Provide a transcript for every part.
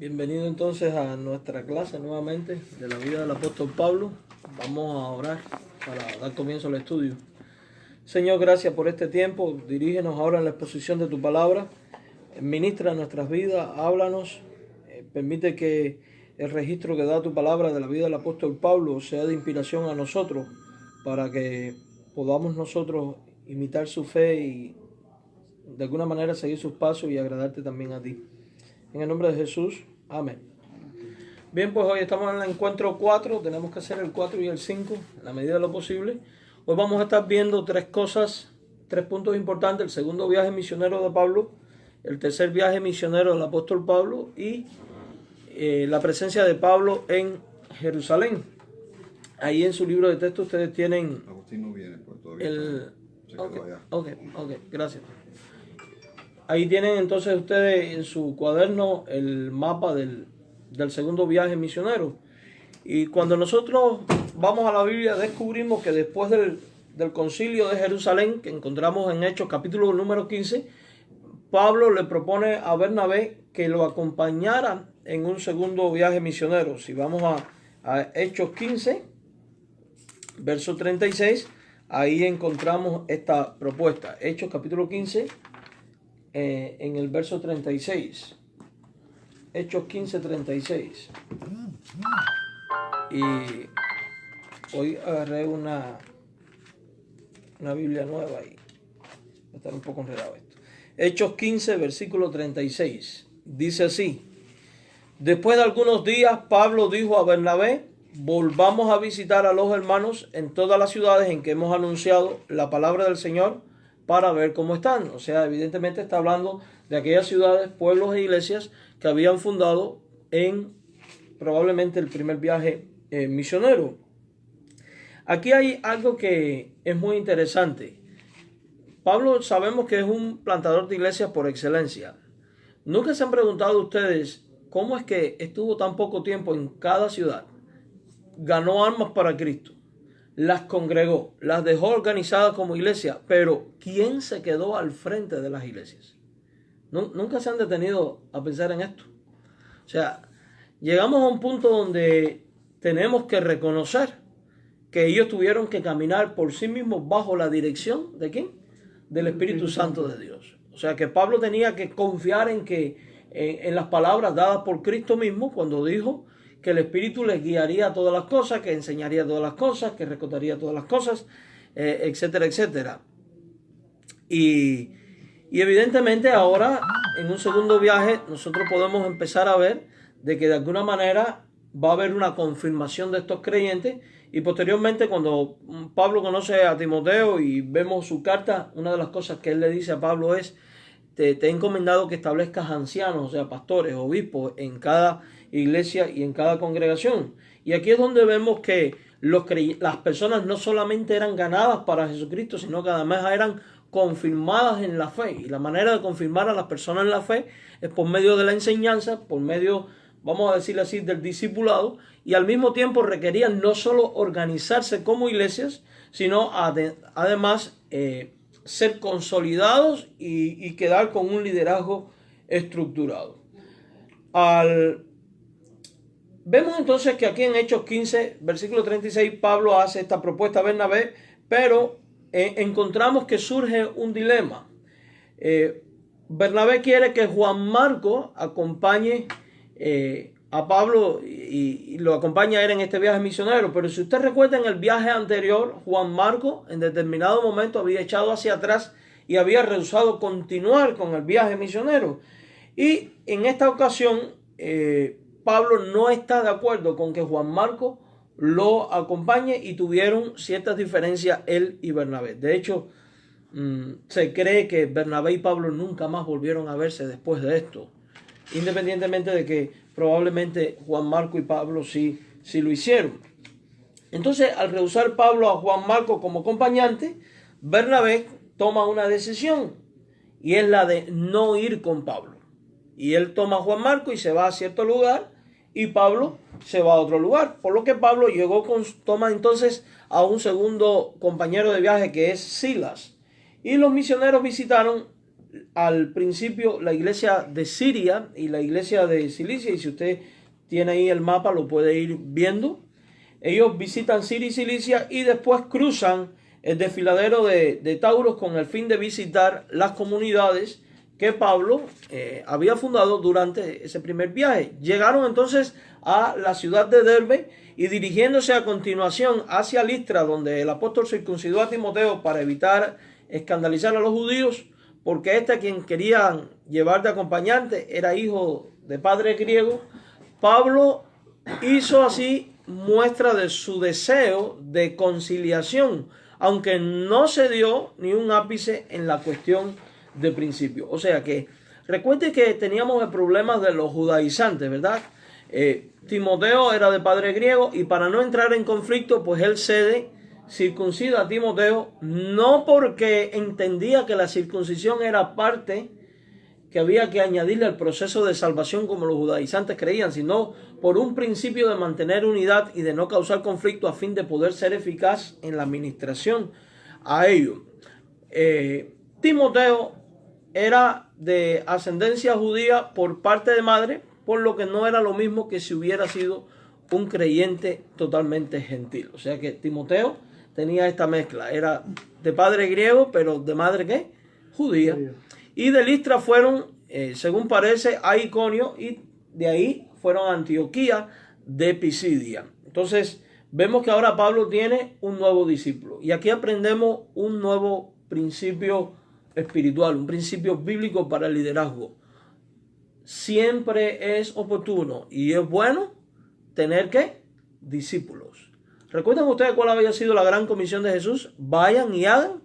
Bienvenido entonces a nuestra clase nuevamente de la vida del apóstol Pablo. Vamos a orar para dar comienzo al estudio. Señor, gracias por este tiempo. Dirígenos ahora en la exposición de tu palabra. Ministra nuestras vidas, háblanos. Permite que el registro que da tu palabra de la vida del apóstol Pablo sea de inspiración a nosotros para que podamos nosotros imitar su fe y de alguna manera seguir sus pasos y agradarte también a ti. En el nombre de Jesús, amén. Bien, pues hoy estamos en el encuentro 4, tenemos que hacer el 4 y el 5 en la medida de lo posible. Hoy vamos a estar viendo tres puntos importantes: el segundo viaje misionero de Pablo, el tercer viaje misionero del apóstol Pablo y la presencia de Pablo en Jerusalén. Ahí en su libro de texto ustedes tienen... Agustín no viene, pues todavía Ok, gracias. Ahí tienen entonces ustedes en su cuaderno el mapa del segundo viaje misionero. Y cuando nosotros vamos a la Biblia descubrimos que después del concilio de Jerusalén, que encontramos en Hechos capítulo número 15, Pablo le propone a Bernabé que lo acompañara en un segundo viaje misionero. Si vamos a Hechos 15, verso 36, ahí encontramos esta propuesta. Hechos capítulo 15, en el verso 36. Hechos 15, 36. Y hoy agarré una Biblia nueva y va a estar un poco enredado esto. Hechos 15, versículo 36. Dice así: después de algunos días, Pablo dijo a Bernabé: volvamos a visitar a los hermanos en todas las ciudades en que hemos anunciado la palabra del Señor para ver cómo están. O sea, evidentemente está hablando de aquellas ciudades, pueblos e iglesias que habían fundado en probablemente el primer viaje misionero. Aquí hay algo que es muy interesante. Pablo sabemos que es un plantador de iglesias por excelencia. ¿Nunca se han preguntado ustedes cómo es que estuvo tan poco tiempo en cada ciudad? Ganó almas para Cristo, las congregó, las dejó organizadas como iglesia, pero ¿quién se quedó al frente de las iglesias? Nunca se han detenido a pensar en esto. O sea, llegamos a un punto donde tenemos que reconocer que ellos tuvieron que caminar por sí mismos bajo la dirección ¿de quién? Del Espíritu Santo de Dios. O sea, que Pablo tenía que confiar en las palabras dadas por Cristo mismo cuando dijo que el Espíritu les guiaría a todas las cosas, que enseñaría todas las cosas, que recordaría todas las cosas, etcétera, etcétera. Y evidentemente ahora, en un segundo viaje, nosotros podemos empezar a ver de que de alguna manera va a haber una confirmación de estos creyentes. Y posteriormente, cuando Pablo conoce a Timoteo y vemos su carta, una de las cosas que él le dice a Pablo es: te he encomendado que establezcas ancianos, o sea, pastores, obispos, en cada iglesia y en cada congregación. Y aquí es donde vemos que las personas no solamente eran ganadas para Jesucristo, sino que además eran confirmadas en la fe. Y la manera de confirmar a las personas en la fe es por medio de la enseñanza, por medio, vamos a decirle así, del discipulado, y al mismo tiempo requerían no solo organizarse como iglesias, sino además ser consolidados y quedar con un liderazgo estructurado. Vemos entonces que aquí en Hechos 15, versículo 36, Pablo hace esta propuesta a Bernabé, pero encontramos que surge un dilema. Bernabé quiere que Juan Marco acompañe a Pablo y lo acompaña a él en este viaje misionero, pero si usted recuerda, en el viaje anterior, Juan Marco en determinado momento había echado hacia atrás y había rehusado continuar con el viaje misionero. Y en esta ocasión, Pablo no está de acuerdo con que Juan Marco lo acompañe y tuvieron ciertas diferencias él y Bernabé. De hecho, se cree que Bernabé y Pablo nunca más volvieron a verse después de esto, independientemente de que probablemente Juan Marco y Pablo sí lo hicieron. Entonces, al rehusar Pablo a Juan Marco como acompañante, Bernabé toma una decisión y es la de no ir con Pablo. Y él toma a Juan Marco y se va a cierto lugar y Pablo se va a otro lugar. Por lo que Pablo toma entonces a un segundo compañero de viaje que es Silas. Y los misioneros visitaron al principio la iglesia de Siria y la iglesia de Cilicia, y si usted tiene ahí el mapa lo puede ir viendo. Ellos visitan Siria y Cilicia y después cruzan el desfiladero de Tauros con el fin de visitar las comunidades que Pablo había fundado durante ese primer viaje. Llegaron entonces a la ciudad de Derbe y dirigiéndose a continuación hacia Listra, donde el apóstol circuncidó a Timoteo para evitar escandalizar a los judíos, porque este a quien querían llevar de acompañante era hijo de padre griego. Pablo hizo así muestra de su deseo de conciliación, aunque no se dio ni un ápice en la cuestión de principio. O sea que recuerde que teníamos el problema de los judaizantes, ¿verdad? Timoteo era de padre griego y para no entrar en conflicto, pues él cede, circuncida a Timoteo, no porque entendía que la circuncisión era parte que había que añadirle al proceso de salvación como los judaizantes creían, sino por un principio de mantener unidad y de no causar conflicto a fin de poder ser eficaz en la administración a ello. Timoteo era de ascendencia judía por parte de madre, por lo que no era lo mismo que si hubiera sido un creyente totalmente gentil. O sea que Timoteo tenía esta mezcla, era de padre griego, pero de madre ¿qué? Judía. Y de Listra fueron, según parece, a Iconio y de ahí fueron a Antioquía de Pisidia. Entonces vemos que ahora Pablo tiene un nuevo discípulo y aquí aprendemos un nuevo principio espiritual, un principio bíblico para el liderazgo. Siempre es oportuno y es bueno tener ¿qué? Discípulos. ¿Recuerdan ustedes cuál había sido la gran comisión de Jesús? Vayan y hagan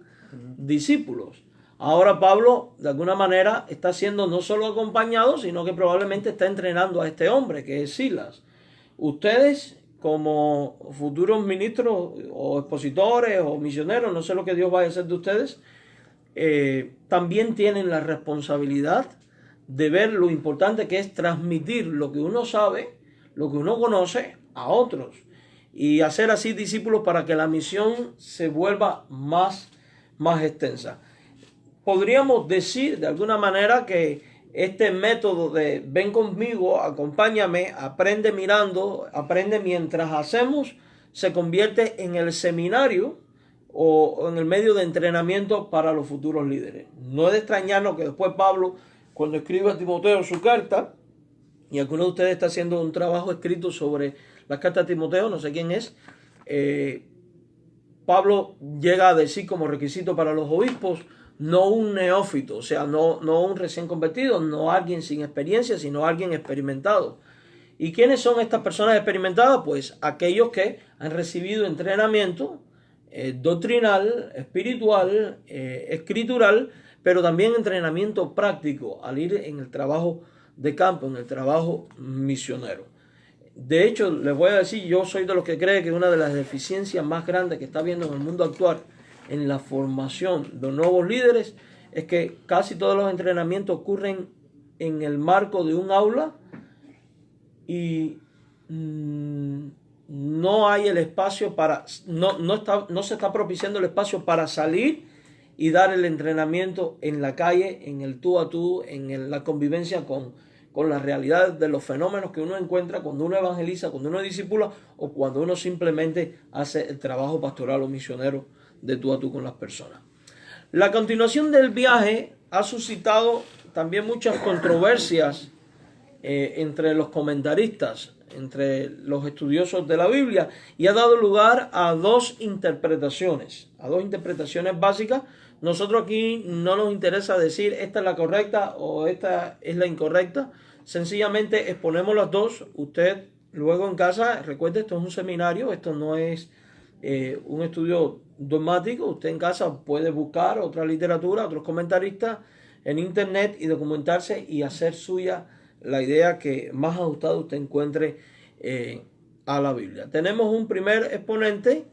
discípulos. Ahora Pablo de alguna manera está siendo no solo acompañado, sino que probablemente está entrenando a este hombre que es Silas. Ustedes como futuros ministros o expositores o misioneros, no sé lo que Dios vaya a hacer de ustedes, también tienen la responsabilidad de ver lo importante que es transmitir lo que uno sabe, lo que uno conoce a otros y hacer así discípulos para que la misión se vuelva más extensa. Podríamos decir de alguna manera que este método de ven conmigo, acompáñame, aprende mirando, aprende mientras hacemos, se convierte en el seminario o en el medio de entrenamiento para los futuros líderes. No es de extrañarnos que después Pablo, cuando escribe a Timoteo su carta, y alguno de ustedes está haciendo un trabajo escrito sobre la carta de Timoteo, no sé quién es, Pablo llega a decir como requisito para los obispos, no un neófito, o sea, no un recién convertido, no alguien sin experiencia, sino alguien experimentado. ¿Y quiénes son estas personas experimentadas? Pues aquellos que han recibido entrenamiento doctrinal, espiritual, escritural, pero también entrenamiento práctico al ir en el trabajo de campo, en el trabajo misionero. De hecho, les voy a decir, yo soy de los que cree que una de las deficiencias más grandes que está habiendo en el mundo actual en la formación de nuevos líderes es que casi todos los entrenamientos ocurren en el marco de un aula y no hay el espacio para, no se está propiciando el espacio para salir y dar el entrenamiento en la calle, en el tú a tú, en la convivencia con la realidad de los fenómenos que uno encuentra cuando uno evangeliza, cuando uno discipula o cuando uno simplemente hace el trabajo pastoral o misionero de tú a tú con las personas. La continuación del viaje ha suscitado también muchas controversias entre los comentaristas, entre los estudiosos de la Biblia, y ha dado lugar a dos interpretaciones básicas. Nosotros aquí no nos interesa decir esta es la correcta o esta es la incorrecta, sencillamente exponemos las dos. Usted luego en casa, recuerde, esto es un seminario, esto no es un estudio dogmático. Usted en casa puede buscar otra literatura, otros comentaristas en internet y documentarse y hacer suya la idea que más ajustada usted encuentre a la Biblia. Tenemos un primer exponente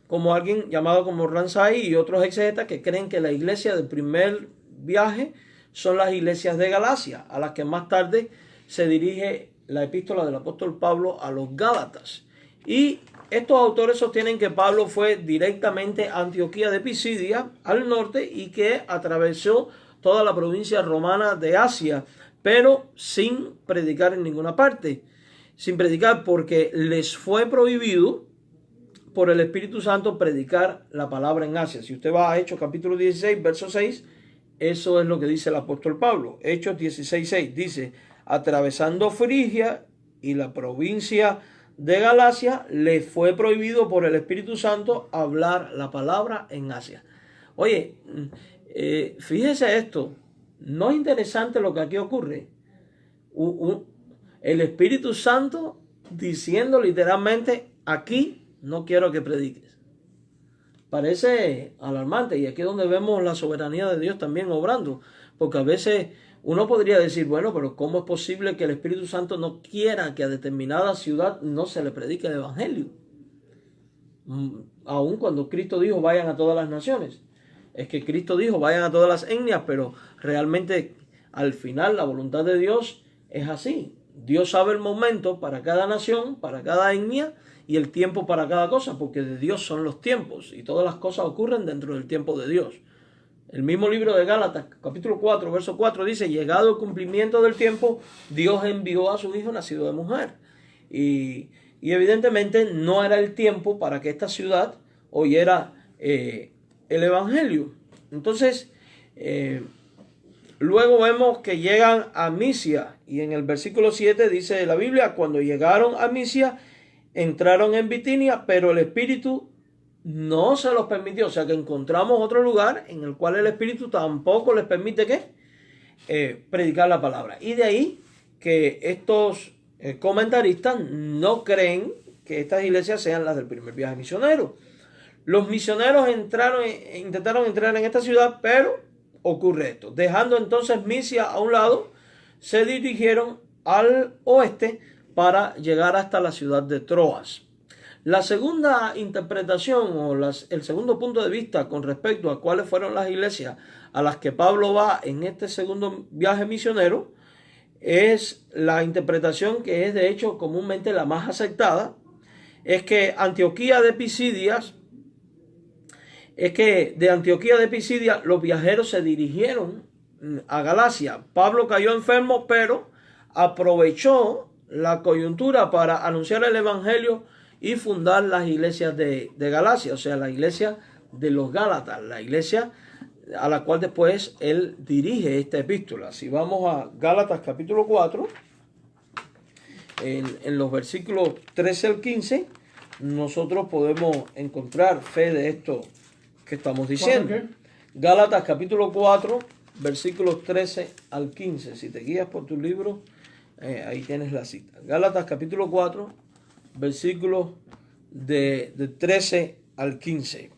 como alguien llamado como Ramsay y otros exegetas que creen que la iglesia del primer viaje son las iglesias de Galacia, a las que más tarde se dirige la epístola del apóstol Pablo a los Gálatas. Y estos autores sostienen que Pablo fue directamente a Antioquía de Pisidia, al norte, y que atravesó toda la provincia romana de Asia, pero sin predicar en ninguna parte. Sin predicar porque les fue prohibido por el Espíritu Santo predicar la palabra en Asia. Si usted va a Hechos capítulo 16, verso 6, eso es lo que dice el apóstol Pablo. Hechos 16, 6 dice: atravesando Frigia y la provincia de Galacia, le fue prohibido por el Espíritu Santo hablar la palabra en Asia. Oye, fíjese esto, ¿no es interesante lo que aquí ocurre? El Espíritu Santo diciendo literalmente: aquí no quiero que prediques. Parece alarmante, y aquí es donde vemos la soberanía de Dios también obrando, porque a veces uno podría decir, bueno, pero ¿cómo es posible que el Espíritu Santo no quiera que a determinada ciudad no se le predique el Evangelio? Aun cuando Cristo dijo vayan a todas las naciones. Es que Cristo dijo vayan a todas las etnias, pero realmente al final la voluntad de Dios es así. Dios sabe el momento para cada nación, para cada etnia, y el tiempo para cada cosa, porque de Dios son los tiempos y todas las cosas ocurren dentro del tiempo de Dios. El mismo libro de Gálatas, capítulo 4, verso 4 dice: llegado el cumplimiento del tiempo, Dios envió a su Hijo nacido de mujer. Y evidentemente no era el tiempo para que esta ciudad oyera el Evangelio. Entonces, luego vemos que llegan a Misia, y en el versículo 7 dice la Biblia: cuando llegaron a Misia, entraron en Bitinia, pero el Espíritu no se los permitió. O sea que encontramos otro lugar en el cual el Espíritu tampoco les permite predicar la palabra. Y de ahí que estos comentaristas no creen que estas iglesias sean las del primer viaje misionero. Los misioneros intentaron entrar en esta ciudad, pero ocurre esto. Dejando entonces Misia a un lado, se dirigieron al oeste para llegar hasta la ciudad de Troas. La segunda interpretación o el segundo punto de vista con respecto a cuáles fueron las iglesias a las que Pablo va en este segundo viaje misionero es la interpretación que es de hecho comúnmente la más aceptada. Es que de Antioquía de Pisidia los viajeros se dirigieron a Galacia. Pablo cayó enfermo, pero aprovechó la coyuntura para anunciar el Evangelio y fundar las iglesias de Galacia, o sea, la iglesia de los Gálatas, la iglesia a la cual después él dirige esta epístola. Si vamos a Gálatas capítulo 4, en los versículos 13 al 15, nosotros podemos encontrar fe de esto que estamos diciendo. Gálatas capítulo 4, versículos 13 al 15. Si te guías por tu libro, ahí tienes la cita. Gálatas capítulo 4, versículos de 13 al 15.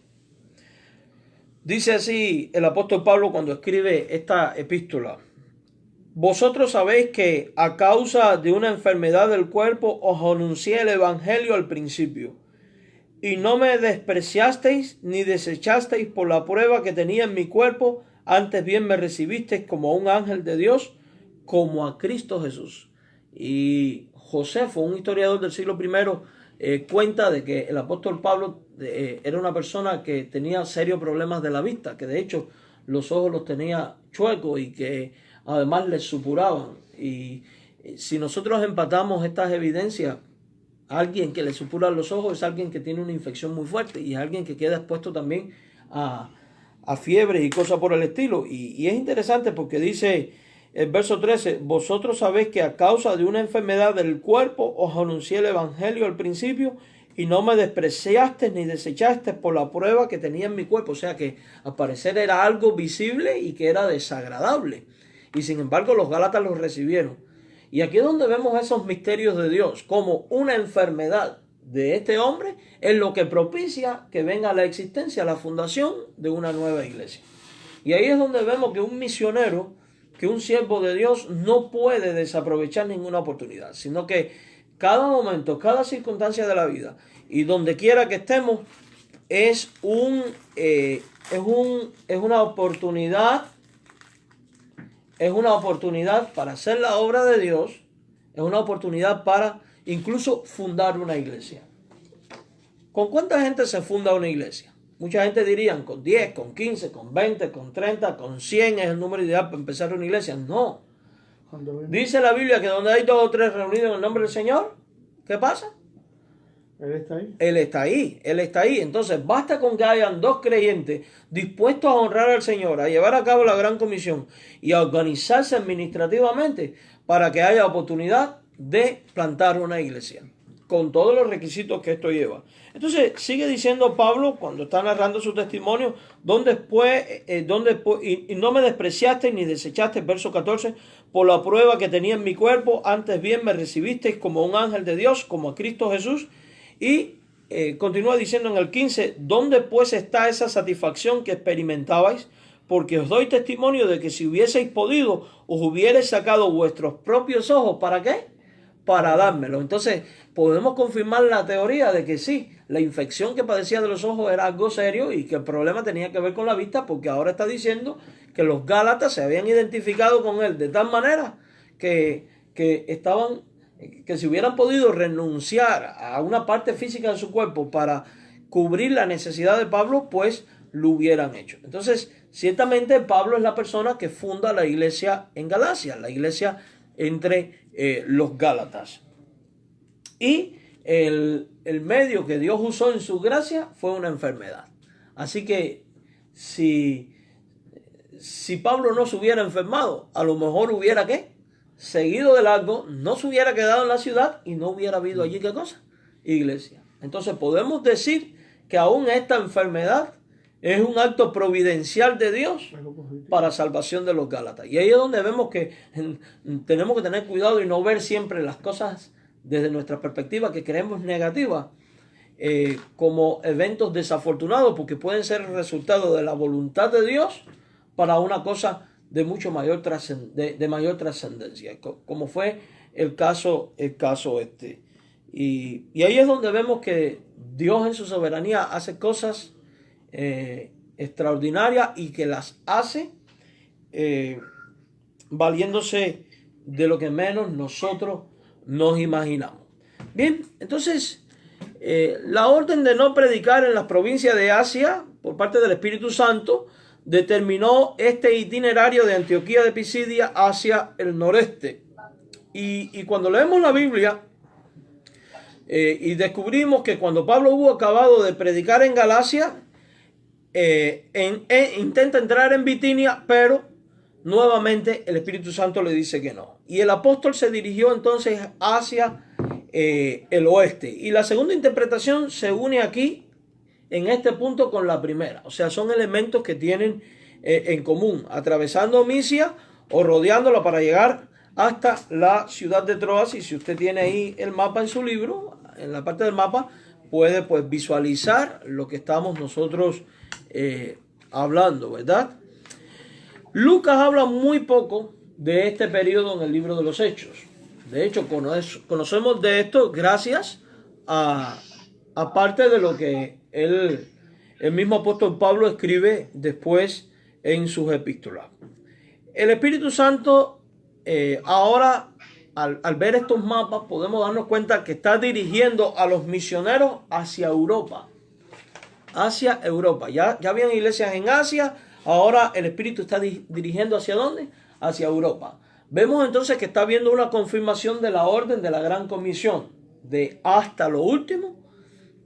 Dice así el apóstol Pablo cuando escribe esta epístola: vosotros sabéis que a causa de una enfermedad del cuerpo os anuncié el Evangelio al principio, y no me despreciasteis ni desechasteis por la prueba que tenía en mi cuerpo, antes bien me recibisteis como a un ángel de Dios, como a Cristo Jesús. Y Josefo, un historiador del siglo I, cuenta de que el apóstol Pablo era una persona que tenía serios problemas de la vista, que de hecho los ojos los tenía chuecos y que además les supuraban. Y si nosotros empatamos estas evidencias, alguien que le supuran los ojos es alguien que tiene una infección muy fuerte y es alguien que queda expuesto también a fiebre y cosas por el estilo. Y es interesante porque dice el verso 13: vosotros sabéis que a causa de una enfermedad del cuerpo os anuncié el Evangelio al principio, y no me despreciaste ni desechaste por la prueba que tenía en mi cuerpo. O sea que al parecer era algo visible y que era desagradable. Y sin embargo los Gálatas los recibieron. Y aquí es donde vemos esos misterios de Dios, como una enfermedad de este hombre es lo que propicia que venga a la existencia, la fundación de una nueva iglesia. Y ahí es donde vemos que un misionero, que un siervo de Dios no puede desaprovechar ninguna oportunidad, sino que cada momento, cada circunstancia de la vida y donde quiera que estemos es una oportunidad. Es una oportunidad para hacer la obra de Dios, es una oportunidad para incluso fundar una iglesia. ¿Con cuánta gente se funda una iglesia? Mucha gente dirían con 10, con 15, con 20, con 30, con 100 es el número ideal para empezar una iglesia. No. Dice la Biblia que donde hay 2 o 3 reunidos en el nombre del Señor, ¿qué pasa? Él está ahí. Él está ahí, Él está ahí. Entonces basta con que hayan 2 creyentes dispuestos a honrar al Señor, a llevar a cabo la gran comisión y a organizarse administrativamente para que haya oportunidad de plantar una iglesia, con todos los requisitos que esto lleva. Entonces sigue diciendo Pablo cuando está narrando su testimonio, y no me despreciaste ni desechaste, verso 14, por la prueba que tenía en mi cuerpo, antes bien me recibisteis como un ángel de Dios, como a Cristo Jesús. Y continúa diciendo en el 15, ¿dónde pues está esa satisfacción que experimentabais? Porque os doy testimonio de que si hubieseis podido, os hubierais sacado vuestros propios ojos. ¿Para qué? Para dármelo. Entonces, podemos confirmar la teoría de que sí, la infección que padecía de los ojos era algo serio y que el problema tenía que ver con la vista, porque ahora está diciendo que los Gálatas se habían identificado con él de tal manera que si hubieran podido renunciar a una parte física de su cuerpo para cubrir la necesidad de Pablo, pues lo hubieran hecho. Entonces, ciertamente Pablo es la persona que funda la iglesia en Galacia, la iglesia entre los Gálatas. Y el medio que Dios usó en su gracia fue una enfermedad. Así que si Pablo no se hubiera enfermado, a lo mejor hubiera ¿qué? Seguido de largo, no se hubiera quedado en la ciudad y no hubiera habido allí ¿qué cosa? Iglesia. Entonces podemos decir que aún esta enfermedad es un acto providencial de Dios para salvación de los Gálatas. Y ahí es donde vemos que tenemos que tener cuidado y no ver siempre las cosas desde nuestra perspectiva que creemos negativas como eventos desafortunados, porque pueden ser el resultado de la voluntad de Dios para una cosa de mucho mayor trascendencia, como fue el caso este. Y ahí es donde vemos que Dios en su soberanía hace cosas extraordinarias y que las hace valiéndose de lo que menos nosotros nos imaginamos. Bien, entonces la orden de no predicar en las provincias de Asia por parte del Espíritu Santo determinó este itinerario de Antioquía de Pisidia hacia el noreste. Y cuando leemos la Biblia y descubrimos que cuando Pablo hubo acabado de predicar en Galacia, intenta entrar en Bitinia, pero nuevamente el Espíritu Santo le dice que no. Y el apóstol se dirigió entonces hacia el oeste. Y la segunda interpretación se une aquí en este punto con la primera. O sea, son elementos que tienen en común, atravesando Misia o rodeándola para llegar hasta la ciudad de Troas. Y si usted tiene ahí el mapa en su libro, en la parte del mapa, puede pues visualizar lo que estamos nosotros hablando, ¿verdad? Lucas habla muy poco de este periodo en el libro de los Hechos. De hecho, conocemos de esto gracias a parte de lo que el mismo apóstol Pablo escribe después en sus epístolas. El Espíritu Santo ahora, al ver estos mapas, podemos darnos cuenta que está dirigiendo a los misioneros hacia Europa. Hacia Europa. Ya habían iglesias en Asia, ahora el Espíritu está dirigiendo ¿hacia dónde? Hacia Europa. Vemos entonces que está habiendo una confirmación de la orden de la Gran Comisión, de hasta lo último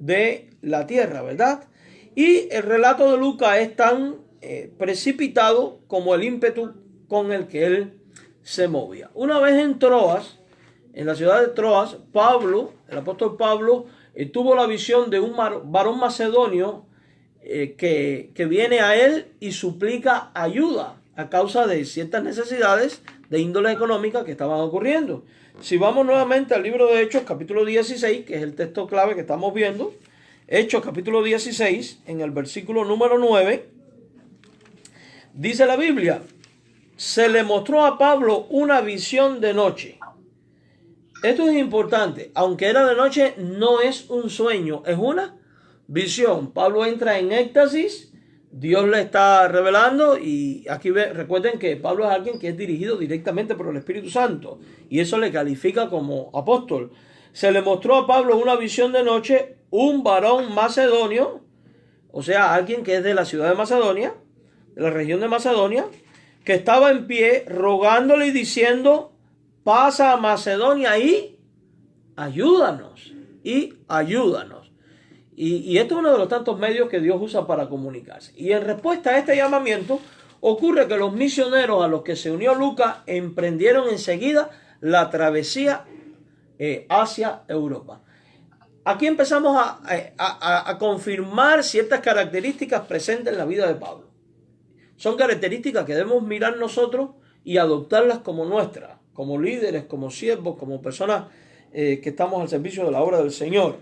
de la tierra, ¿verdad? Y el relato de Lucas es tan precipitado como el ímpetu con el que él se movía. Una vez en Troas, en la ciudad de Troas, Pablo, el apóstol Pablo, tuvo la visión de un varón macedonio que viene a él y suplica ayuda a causa de ciertas necesidades de índole económica que estaban ocurriendo. Si vamos nuevamente al libro de Hechos, capítulo 16, que es el texto clave que estamos viendo, Hechos, capítulo 16, en el versículo número 9, dice la Biblia: se le mostró a Pablo una visión de noche. Esto es importante, aunque era de noche, no es un sueño, es una visión. Pablo entra en éxtasis, Dios le está revelando, y aquí recuerden que Pablo es alguien que es dirigido directamente por el Espíritu Santo, y eso le califica como apóstol. Se le mostró a Pablo una visión de noche, un varón macedonio, o sea, alguien que es de la ciudad de Macedonia, de la región de Macedonia, que estaba en pie rogándole y diciendo, pasa a Macedonia y ayúdanos, y ayúdanos. Y esto es uno de los tantos medios que Dios usa para comunicarse. Y en respuesta a este llamamiento, ocurre que los misioneros a los que se unió Lucas emprendieron enseguida la travesía hacia Europa. Aquí empezamos a confirmar ciertas características presentes en la vida de Pablo. Son características que debemos mirar nosotros y adoptarlas como nuestras, como líderes, como siervos, como personas que estamos al servicio de la obra del Señor.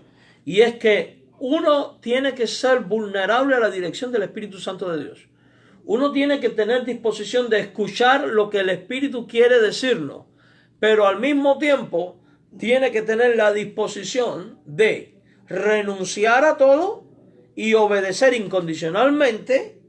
Y es que uno tiene que ser vulnerable a la dirección del Espíritu Santo de Dios. Uno tiene que tener disposición de escuchar lo que el Espíritu quiere decirnos, pero al mismo tiempo tiene que tener la disposición de renunciar a todo y obedecer incondicionalmente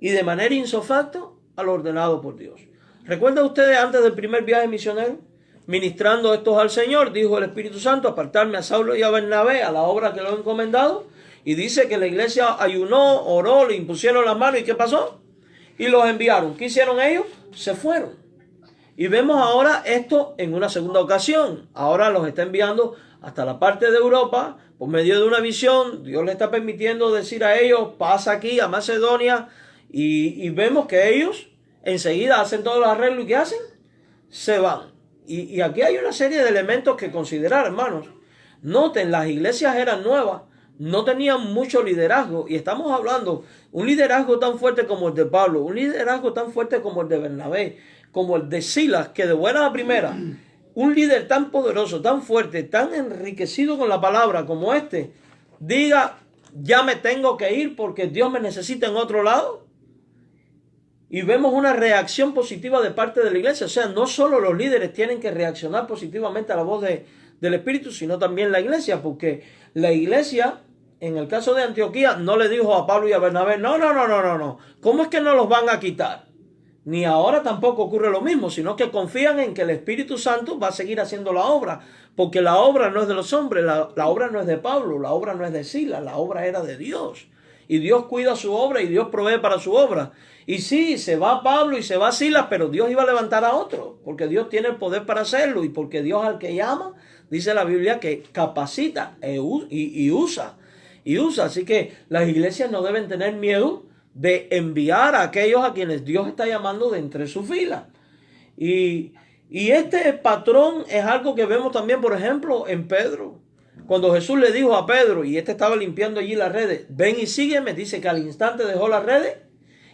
y de manera insofacto a lo ordenado por Dios. ¿Recuerdan ustedes antes del primer viaje misionero? Ministrando estos al Señor, dijo el Espíritu Santo, apartarme a Saulo y a Bernabé a la obra que lo he encomendado. Y dice que la iglesia ayunó, oró, le impusieron las manos. ¿Y qué pasó? Y los enviaron. ¿Qué hicieron ellos? Se fueron. Y vemos ahora esto en una segunda ocasión. Ahora los está enviando hasta la parte de Europa por medio de una visión. Dios le está permitiendo decir a ellos, pasa aquí a Macedonia. Y vemos que ellos enseguida hacen todos los arreglos. ¿Y qué hacen? Se van. Y aquí hay una serie de elementos que considerar, hermanos. Noten, las iglesias eran nuevas, no tenían mucho liderazgo. Y estamos hablando un liderazgo tan fuerte como el de Pablo, un liderazgo tan fuerte como el de Bernabé, como el de Silas, que de buena a primera, un líder tan poderoso, tan fuerte, tan enriquecido con la palabra como este, diga, ya me tengo que ir porque Dios me necesita en otro lado. Y vemos una reacción positiva de parte de la iglesia. O sea, no solo los líderes tienen que reaccionar positivamente a la voz del Espíritu, sino también la iglesia, porque la iglesia, en el caso de Antioquía, no le dijo a Pablo y a Bernabé, no. ¿Cómo es que no los van a quitar? Ni ahora tampoco ocurre lo mismo, sino que confían en que el Espíritu Santo va a seguir haciendo la obra, porque la obra no es de los hombres, la obra no es de Pablo, la obra no es de Silas, la obra era de Dios. Y Dios cuida su obra y Dios provee para su obra. Y sí, se va Pablo y se va Silas, pero Dios iba a levantar a otro, porque Dios tiene el poder para hacerlo y porque Dios al que llama, dice la Biblia, que capacita y usa. Así que las iglesias no deben tener miedo de enviar a aquellos a quienes Dios está llamando de entre sus filas. Y este patrón es algo que vemos también, por ejemplo, en Pedro. Cuando Jesús le dijo a Pedro, y este estaba limpiando allí las redes, ven y sígueme, dice que al instante dejó las redes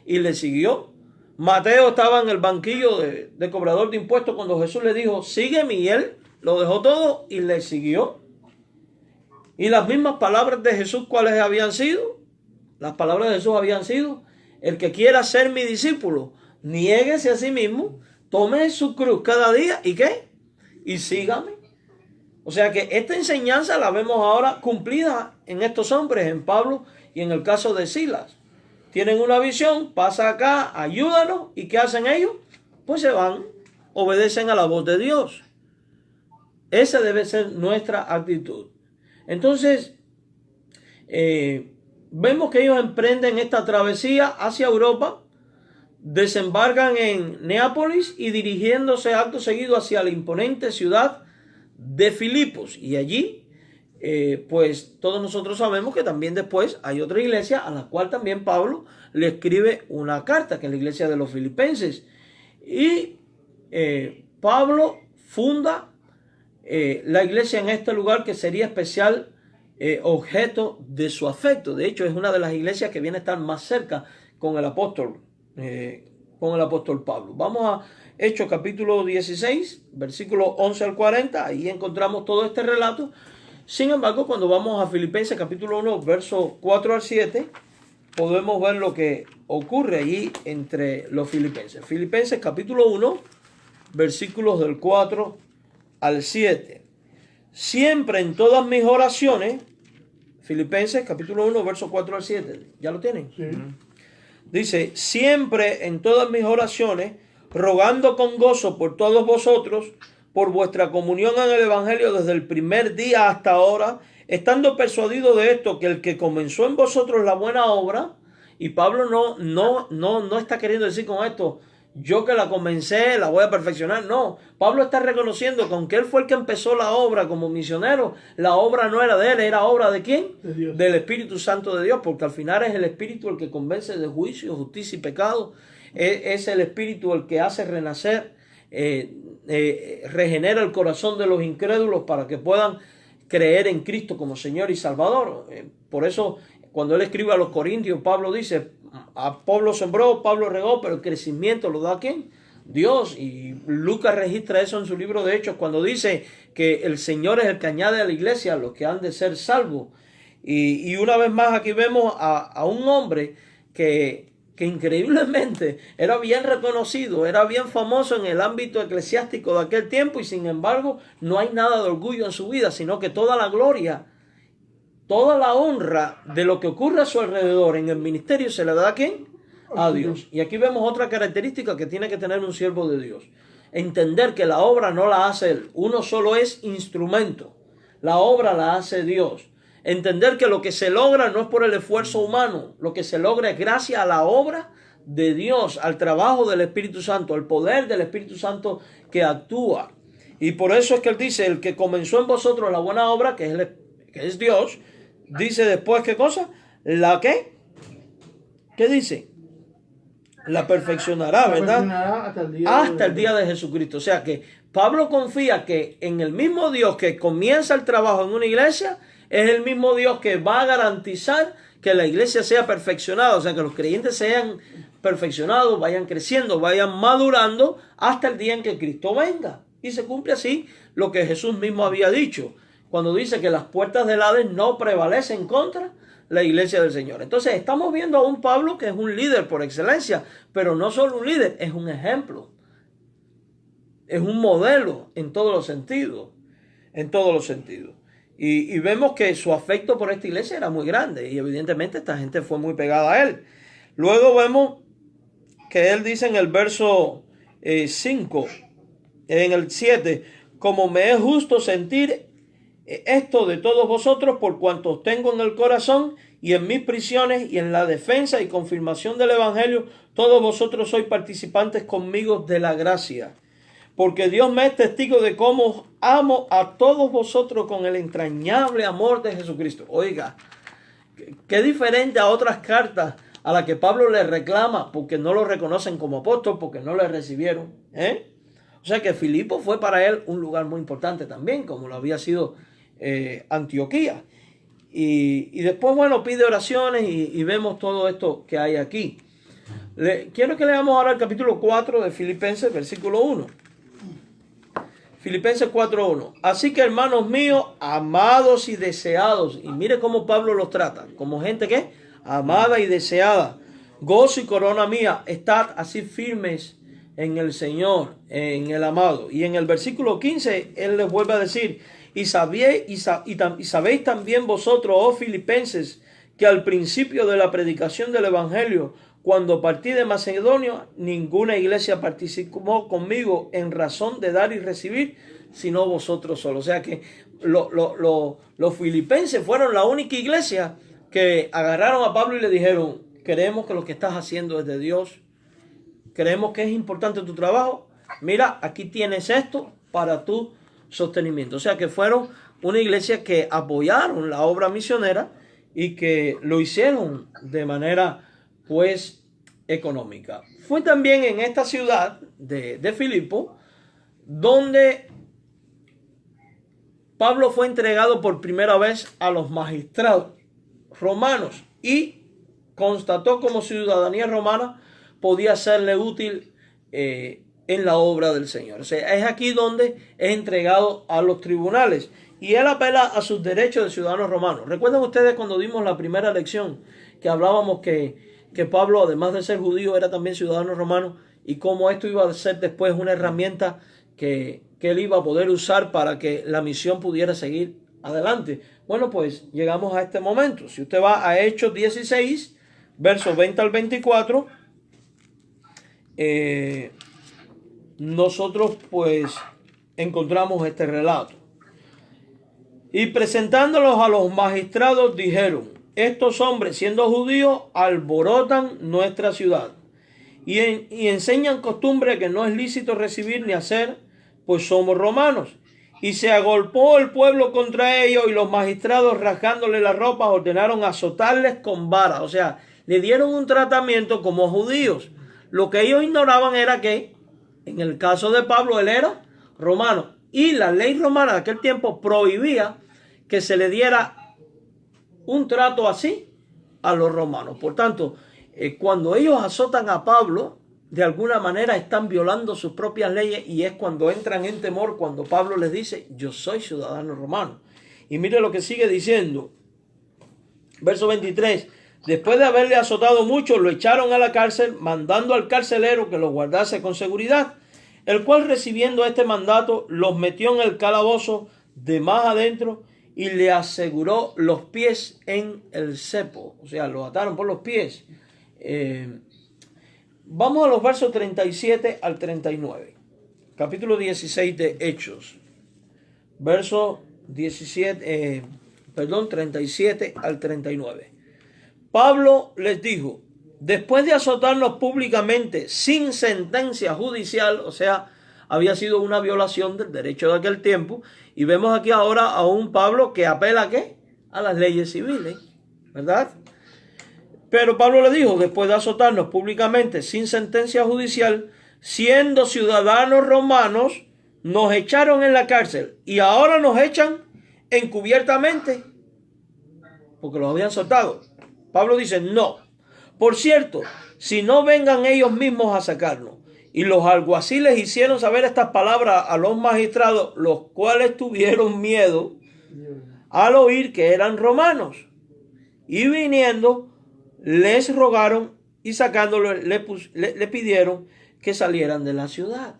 y le siguió. Mateo estaba en el banquillo de cobrador de impuestos cuando Jesús le dijo, sígueme, y él lo dejó todo y le siguió. Y las mismas palabras de Jesús, ¿cuáles habían sido? Las palabras de Jesús habían sido, el que quiera ser mi discípulo, niéguese a sí mismo, tome su cruz cada día, ¿y qué? Y sígame. O sea que esta enseñanza la vemos ahora cumplida en estos hombres, en Pablo y en el caso de Silas. Tienen una visión, pasa acá, ayúdanos, ¿y qué hacen ellos? Pues se van, obedecen a la voz de Dios. Esa debe ser nuestra actitud. Entonces, vemos que ellos emprenden esta travesía hacia Europa, desembarcan en Neápolis y dirigiéndose acto seguido hacia la imponente ciudad de Filipos. Y allí, pues todos nosotros sabemos que también después hay otra iglesia a la cual también Pablo le escribe una carta, que es la iglesia de los filipenses. Y Pablo funda la iglesia en este lugar que sería especial objeto de su afecto. De hecho, es una de las iglesias que viene a estar más cerca con el apóstol Pablo. Vamos a Hechos capítulo 16, versículo 11 al 40. Ahí encontramos todo este relato. Sin embargo, cuando vamos a Filipenses capítulo 1, verso 4 al 7, podemos ver lo que ocurre allí entre los filipenses. Filipenses capítulo 1, versículos del 4 al 7. Siempre en todas mis oraciones, Filipenses capítulo 1, verso 4 al 7. ¿Ya lo tienen? Sí. Dice, siempre en todas mis oraciones, rogando con gozo por todos vosotros, por vuestra comunión en el Evangelio desde el primer día hasta ahora, estando persuadido de esto, que el que comenzó en vosotros la buena obra, y Pablo no está queriendo decir con esto, yo que la comencé, la voy a perfeccionar. No, Pablo está reconociendo que aunque él fue el que empezó la obra como misionero, la obra no era de él, era obra de ¿quién? De Dios. Del Espíritu Santo de Dios, porque al final es el Espíritu el que convence de juicio, justicia y pecado. Es el Espíritu el que hace renacer, regenera el corazón de los incrédulos para que puedan creer en Cristo como Señor y Salvador. Por eso, cuando él escribe a los Corintios, Pablo dice, a Pablo sembró, Pablo regó, pero el crecimiento lo da ¿quién? Dios. Y Lucas registra eso en su libro de Hechos cuando dice que el Señor es el que añade a la iglesia a los que han de ser salvos. Y una vez más aquí vemos a un hombre que increíblemente era bien reconocido, era bien famoso en el ámbito eclesiástico de aquel tiempo, y sin embargo no hay nada de orgullo en su vida, sino que toda la gloria, toda la honra de lo que ocurre a su alrededor en el ministerio se le da ¿a quién? A Dios. Y aquí vemos otra característica que tiene que tener un siervo de Dios: entender que la obra no la hace él, uno solo es instrumento, la obra la hace Dios. Entender que lo que se logra no es por el esfuerzo humano, lo que se logra es gracias a la obra de Dios, al trabajo del Espíritu Santo, al poder del Espíritu Santo que actúa. Y por eso es que él dice, el que comenzó en vosotros la buena obra, que es Dios, dice después, ¿qué cosa? ¿La qué? ¿Qué dice? La perfeccionará, ¿verdad? Hasta el día de Jesucristo. O sea que Pablo confía que en el mismo Dios que comienza el trabajo en una iglesia, es el mismo Dios que va a garantizar que la iglesia sea perfeccionada, o sea, que los creyentes sean perfeccionados, vayan creciendo, vayan madurando hasta el día en que Cristo venga. Y se cumple así lo que Jesús mismo había dicho, cuando dice que las puertas del Hades no prevalecen contra la iglesia del Señor. Entonces estamos viendo a un Pablo que es un líder por excelencia, pero no solo un líder, es un ejemplo, es un modelo en todos los sentidos, en todos los sentidos. Y vemos que su afecto por esta iglesia era muy grande, y evidentemente esta gente fue muy pegada a él. Luego vemos que él dice en el verso 5, en el 7, como me es justo sentir esto de todos vosotros, por cuanto os tengo en el corazón y en mis prisiones y en la defensa y confirmación del evangelio, todos vosotros sois participantes conmigo de la gracia. Porque Dios me es testigo de cómo amo a todos vosotros con el entrañable amor de Jesucristo. Oiga, qué diferente a otras cartas a las que Pablo le reclama porque no lo reconocen como apóstol, porque no le recibieron. O sea que Filipo fue para él un lugar muy importante también, como lo había sido Antioquía. Y después, bueno, pide oraciones y vemos todo esto que hay aquí. Quiero que leamos ahora el capítulo 4 de Filipenses, versículo 1. Filipenses 4.1. Así que, hermanos míos, amados y deseados, y mire cómo Pablo los trata, como gente que amada y deseada, gozo y corona mía, estad así firmes en el Señor, en el amado. Y en el versículo 15, él les vuelve a decir, y sabéis también vosotros, oh filipenses, que al principio de la predicación del evangelio, cuando partí de Macedonia, ninguna iglesia participó conmigo en razón de dar y recibir, sino vosotros solos. O sea que los filipenses fueron la única iglesia que agarraron a Pablo y le dijeron, creemos que lo que estás haciendo es de Dios, creemos que es importante tu trabajo, mira, aquí tienes esto para tu sostenimiento. O sea que fueron una iglesia que apoyaron la obra misionera y que lo hicieron de manera pues económica. Fue también en esta ciudad de Filipo donde Pablo fue entregado por primera vez a los magistrados romanos y constató como ciudadanía romana podía serle útil en la obra del Señor. O sea, es aquí donde es entregado a los tribunales y él apela a sus derechos de ciudadanos romanos. ¿Recuerdan ustedes cuando dimos la primera lección que hablábamos que Pablo, además de ser judío, era también ciudadano romano, y cómo esto iba a ser después una herramienta que él iba a poder usar para que la misión pudiera seguir adelante? Bueno, pues llegamos a este momento. Si usted va a Hechos 16, versos 20 al 24, nosotros pues encontramos este relato. Y presentándolos a los magistrados dijeron: estos hombres, siendo judíos, alborotan nuestra ciudad y enseñan costumbre que no es lícito recibir ni hacer, pues somos romanos. Y se agolpó el pueblo contra ellos, y los magistrados, rasgándole las ropas, ordenaron azotarles con varas. O sea, le dieron un tratamiento como judíos. Lo que ellos ignoraban era que, en el caso de Pablo, él era romano. Y la ley romana de aquel tiempo prohibía que se le diera un trato así a los romanos. Por tanto, cuando ellos azotan a Pablo, de alguna manera están violando sus propias leyes, y es cuando entran en temor cuando Pablo les dice: yo soy ciudadano romano. Y mire lo que sigue diciendo. Verso 23. Después de haberle azotado mucho, lo echaron a la cárcel, mandando al carcelero que los guardase con seguridad, el cual, recibiendo este mandato, los metió en el calabozo de más adentro y le aseguró los pies en el cepo. O sea, lo ataron por los pies. Vamos a los versos 37 al 39. Capítulo 16 de Hechos. Verso 37 al 39. Pablo les dijo: después de azotarnos públicamente sin sentencia judicial, o sea, había sido una violación del derecho de aquel tiempo, y vemos aquí ahora a un Pablo que apela ¿a qué? A las leyes civiles, ¿verdad? Pero Pablo le dijo: después de azotarnos públicamente sin sentencia judicial, siendo ciudadanos romanos, nos echaron en la cárcel, y ahora nos echan encubiertamente porque los habían soltado. Pablo dice: no. Por cierto, si no vengan ellos mismos a sacarnos. Y los alguaciles hicieron saber estas palabras a los magistrados, los cuales tuvieron miedo al oír que eran romanos. Y viniendo, les rogaron, y sacándolo le pidieron que salieran de la ciudad.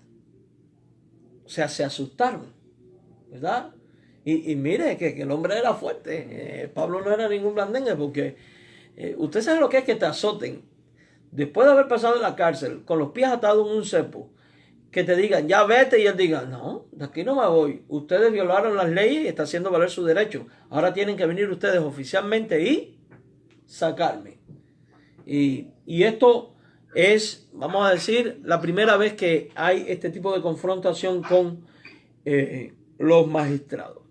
O sea, se asustaron, ¿verdad? Y mire que el hombre era fuerte. Pablo no era ningún blandengue, porque usted sabe lo que es que te azoten después de haber pasado en la cárcel con los pies atados en un cepo, que te digan: ya vete, y él diga: no, de aquí no me voy, ustedes violaron las leyes y está haciendo valer su derecho, ahora tienen que venir ustedes oficialmente y sacarme. Y esto es, vamos a decir, la primera vez que hay este tipo de confrontación con los magistrados.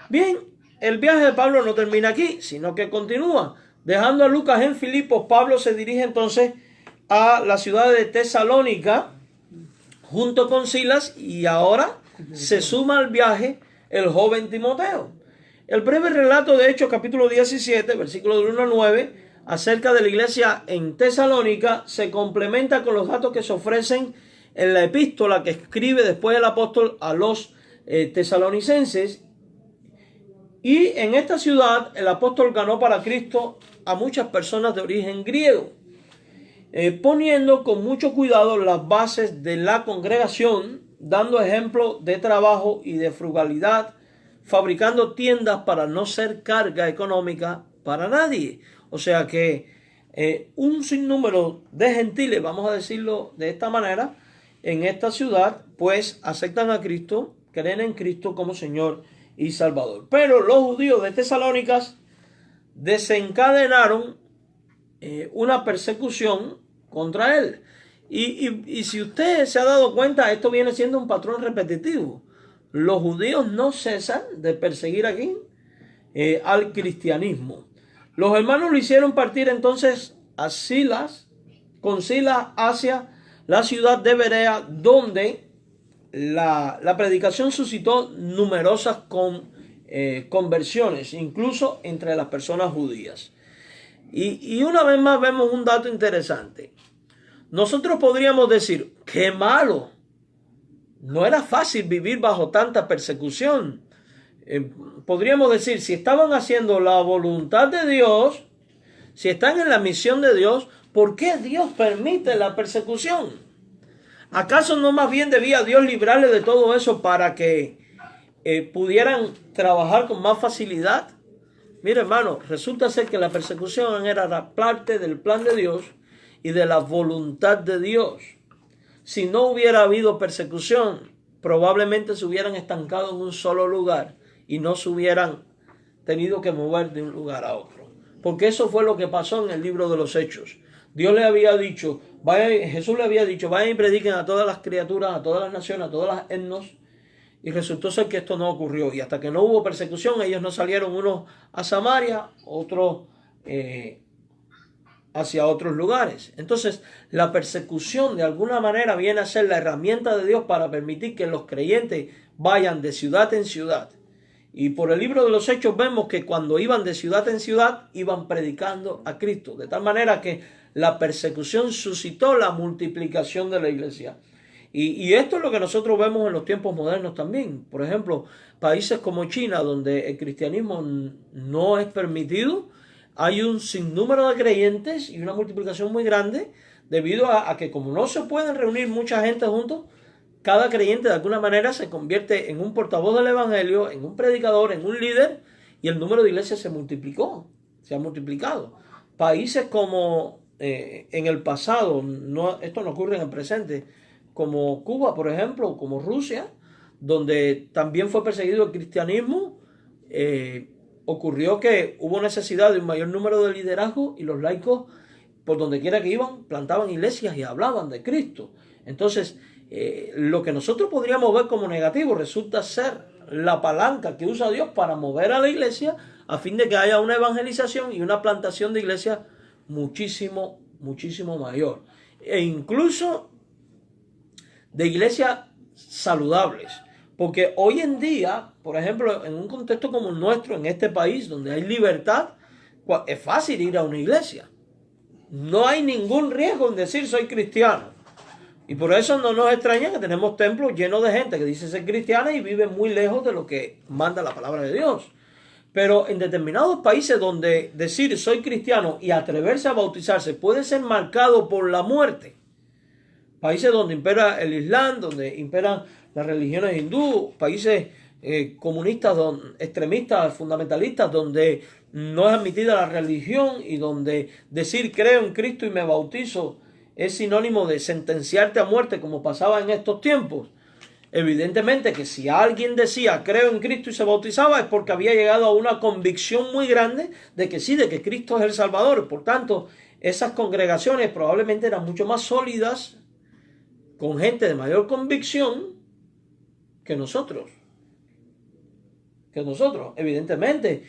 Bien, el viaje de Pablo no termina aquí, sino que continúa. Dejando a Lucas en Filipos, Pablo se dirige entonces a la ciudad de Tesalónica junto con Silas, y ahora se suma al viaje el joven Timoteo. El breve relato de Hechos capítulo 17, versículos del 1 al 9, acerca de la iglesia en Tesalónica, se complementa con los datos que se ofrecen en la epístola que escribe después el apóstol a los tesalonicenses. Y en esta ciudad el apóstol ganó para Cristo a muchas personas de origen griego, poniendo con mucho cuidado las bases de la congregación, dando ejemplo de trabajo y de frugalidad, fabricando tiendas para no ser carga económica para nadie. O sea que un sinnúmero de gentiles, vamos a decirlo de esta manera, en esta ciudad, pues aceptan a Cristo, creen en Cristo como Señor y Salvador. Pero los judíos de Tesalónicas desencadenaron una persecución contra él. Y si usted se ha dado cuenta, esto viene siendo un patrón repetitivo. Los judíos no cesan de perseguir aquí al cristianismo. Los hermanos lo hicieron partir entonces con Silas hacia la ciudad de Berea, donde la predicación suscitó numerosas conversiones, incluso entre las personas judías. Y una vez más vemos un dato interesante. Nosotros podríamos decir: ¡qué malo! No era fácil vivir bajo tanta persecución. Podríamos decir, si estaban haciendo la voluntad de Dios, si están en la misión de Dios, ¿por qué Dios permite la persecución? ¿Acaso no más bien debía Dios librarle de todo eso para que pudieran trabajar con más facilidad? Mire, hermano, resulta ser que la persecución era la parte del plan de Dios y de la voluntad de Dios. Si no hubiera habido persecución, probablemente se hubieran estancado en un solo lugar y no se hubieran tenido que mover de un lugar a otro. Porque eso fue lo que pasó en el libro de los Hechos. Dios le había dicho, Jesús le había dicho, vayan y prediquen a todas las criaturas, a todas las naciones, a todas las etnos. Y resultó ser que esto no ocurrió. Y hasta que no hubo persecución, ellos no salieron, unos a Samaria, otros hacia otros lugares. Entonces, la persecución de alguna manera viene a ser la herramienta de Dios para permitir que los creyentes vayan de ciudad en ciudad. Y por el libro de los Hechos vemos que cuando iban de ciudad en ciudad, iban predicando a Cristo. De tal manera que la persecución suscitó la multiplicación de la iglesia. Y esto es lo que nosotros vemos en los tiempos modernos también. Por ejemplo, países como China, donde el cristianismo no es permitido, hay un sinnúmero de creyentes y una multiplicación muy grande debido a que como no se pueden reunir mucha gente juntos, cada creyente de alguna manera se convierte en un portavoz del evangelio, en un predicador, en un líder, y el número de iglesias se multiplicó, se ha multiplicado. Países como en el pasado, esto no ocurre en el presente, como Cuba, por ejemplo, como Rusia, donde también fue perseguido el cristianismo, ocurrió que hubo necesidad de un mayor número de liderazgo y los laicos, por donde quiera que iban, plantaban iglesias y hablaban de Cristo. Entonces, lo que nosotros podríamos ver como negativo resulta ser la palanca que usa Dios para mover a la iglesia a fin de que haya una evangelización y una plantación de iglesias muchísimo, muchísimo mayor. E incluso de iglesias saludables. Porque hoy en día, por ejemplo, en un contexto como el nuestro, en este país donde hay libertad, es fácil ir a una iglesia. No hay ningún riesgo en decir soy cristiano. Y por eso no nos extraña que tenemos templos llenos de gente que dice ser cristiana y vive muy lejos de lo que manda la palabra de Dios. Pero en determinados países donde decir soy cristiano y atreverse a bautizarse puede ser marcado por la muerte. Países donde impera el Islam, donde imperan las religiones hindú, países comunistas, extremistas, fundamentalistas, donde no es admitida la religión y donde decir creo en Cristo y me bautizo es sinónimo de sentenciarte a muerte, como pasaba en estos tiempos. Evidentemente que si alguien decía creo en Cristo y se bautizaba es porque había llegado a una convicción muy grande de que sí, de que Cristo es el Salvador. Por tanto, esas congregaciones probablemente eran mucho más sólidas, con gente de mayor convicción que nosotros. Evidentemente,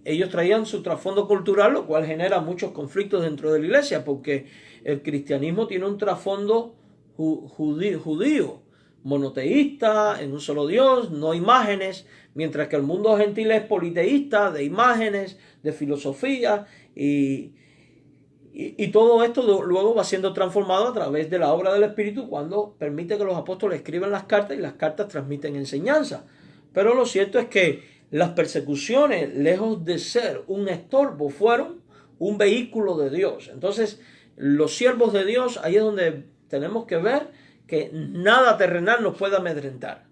ellos traían su trasfondo cultural, lo cual genera muchos conflictos dentro de la iglesia, porque el cristianismo tiene un trasfondo judío, monoteísta, en un solo Dios, no imágenes, mientras que el mundo gentil es politeísta, de imágenes, de filosofía, y todo esto luego va siendo transformado a través de la obra del Espíritu cuando permite que los apóstoles escriban las cartas y las cartas transmiten enseñanza. Pero lo cierto es que las persecuciones, lejos de ser un estorbo, fueron un vehículo de Dios. Entonces, los siervos de Dios, ahí es donde tenemos que ver que nada terrenal nos puede amedrentar.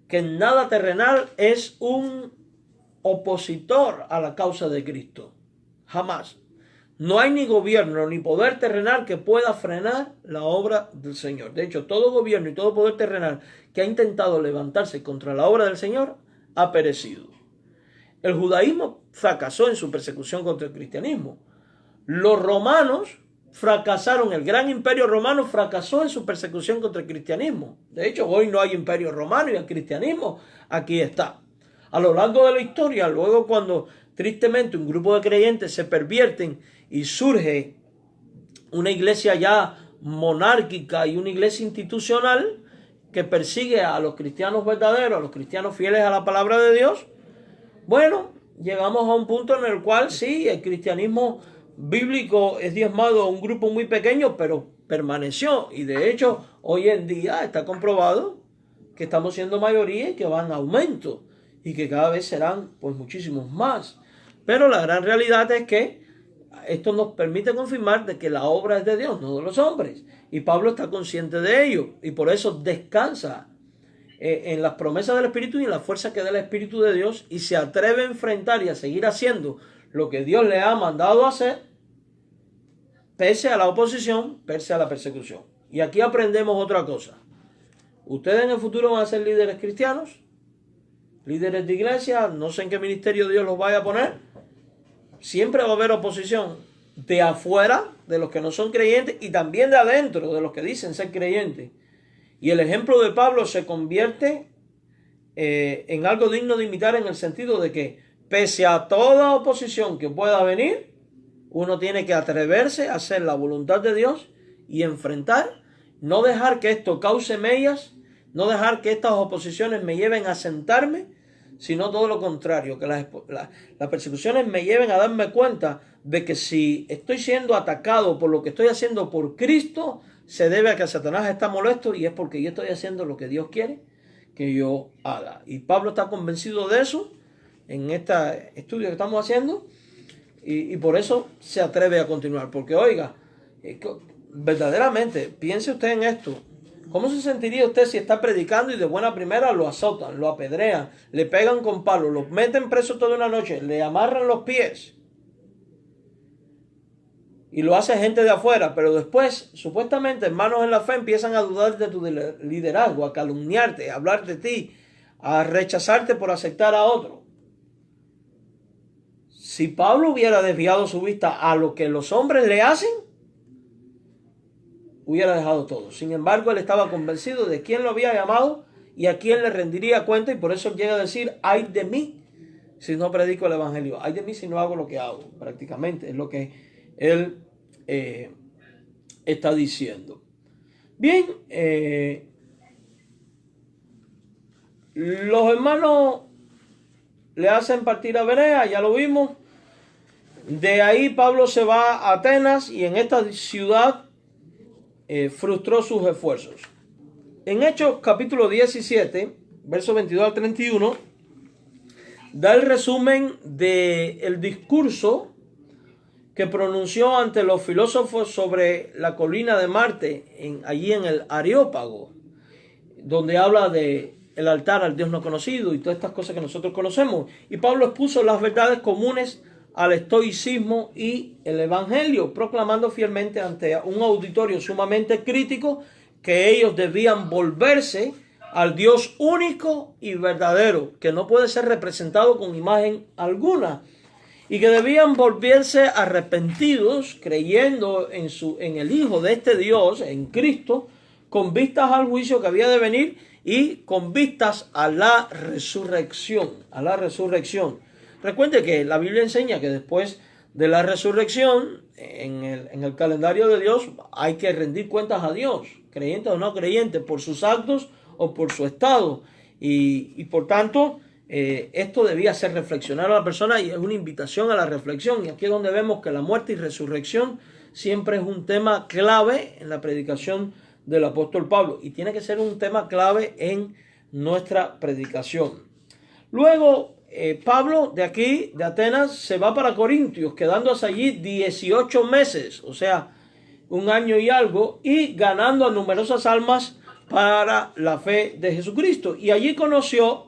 Que nada terrenal es un opositor a la causa de Cristo. Jamás. No hay ni gobierno ni poder terrenal que pueda frenar la obra del Señor. De hecho, todo gobierno y todo poder terrenal que ha intentado levantarse contra la obra del Señor ha perecido. El judaísmo fracasó en su persecución contra el cristianismo. Los romanos fracasaron, el gran imperio romano fracasó en su persecución contra el cristianismo. De hecho, hoy no hay imperio romano y el cristianismo aquí está. A lo largo de la historia, luego cuando tristemente un grupo de creyentes se pervierten y surge una iglesia ya monárquica y una iglesia institucional que persigue a los cristianos verdaderos, a los cristianos fieles a la palabra de Dios, bueno, llegamos a un punto en el cual sí, el cristianismo bíblico es diezmado a un grupo muy pequeño, pero permaneció. Y de hecho, hoy en día está comprobado que estamos siendo mayoría y que van a aumento. Y que cada vez serán pues muchísimos más. Pero la gran realidad es que esto nos permite confirmar de que la obra es de Dios, no de los hombres. Y Pablo está consciente de ello. Y por eso descansa en las promesas del Espíritu y en la fuerza que da el Espíritu de Dios. Y se atreve a enfrentar y a seguir haciendo lo que Dios le ha mandado hacer, pese a la oposición, pese a la persecución. Y aquí aprendemos otra cosa. ¿Ustedes en el futuro van a ser líderes cristianos? líderes de iglesia, no sé en qué ministerio Dios los vaya a poner, siempre va a haber oposición de afuera, de los que no son creyentes, y también de adentro, de los que dicen ser creyentes. Y el ejemplo de Pablo se convierte en algo digno de imitar, en el sentido de que pese a toda oposición que pueda venir, uno tiene que atreverse a hacer la voluntad de Dios y enfrentar, no dejar que esto cause mellas, no dejar que estas oposiciones me lleven a sentarme, sino todo lo contrario, que las persecuciones me lleven a darme cuenta de que si estoy siendo atacado por lo que estoy haciendo por Cristo, se debe a que Satanás está molesto, y es porque yo estoy haciendo lo que Dios quiere que yo haga. Y Pablo está convencido de eso en este estudio que estamos haciendo, y por eso se atreve a continuar. Porque oiga, verdaderamente, piense usted en esto. ¿Cómo se sentiría usted si está predicando y de buena primera lo azotan, lo apedrean, le pegan con palos, lo meten preso toda una noche, le amarran los pies? Y lo hace gente de afuera, pero después, supuestamente, hermanos en la fe empiezan a dudar de tu liderazgo, a calumniarte, a hablar de ti, a rechazarte por aceptar a otro. Si Pablo hubiera desviado su vista a lo que los hombres le hacen, hubiera dejado todo. Sin embargo, él estaba convencido de quién lo había llamado y a quién le rendiría cuenta, y por eso llega a decir: ay de mí si no predico el evangelio, ay de mí si no hago lo que hago. Prácticamente es lo que él está diciendo. Bien, los hermanos le hacen partir a Berea, ya lo vimos. De ahí Pablo se va a Atenas, y en esta ciudad frustró sus esfuerzos. En Hechos capítulo 17, versos 22 al 31, da el resumen del discurso que pronunció ante los filósofos sobre la colina de Marte, allí en el Areópago, donde habla de el altar al Dios no conocido y todas estas cosas que nosotros conocemos. Y Pablo expuso las verdades comunes al estoicismo y el evangelio, proclamando fielmente ante un auditorio sumamente crítico que ellos debían volverse al Dios único y verdadero, que no puede ser representado con imagen alguna, y que debían volverse arrepentidos, creyendo en el Hijo de este Dios, en Cristo, con vistas al juicio que había de venir y con vistas a la resurrección, Recuerde que la Biblia enseña que después de la resurrección, en el calendario de Dios, hay que rendir cuentas a Dios, creyente o no creyente, por sus actos o por su estado. Y por tanto, esto debía hacer reflexionar a la persona, y es una invitación a la reflexión. Y aquí es donde vemos que la muerte y resurrección siempre es un tema clave en la predicación del apóstol Pablo, y tiene que ser un tema clave en nuestra predicación. Luego, Pablo de aquí, de Atenas, se va para Corintios, quedándose allí 18 meses, o sea, un año y algo, y ganando a numerosas almas para la fe de Jesucristo. Y allí conoció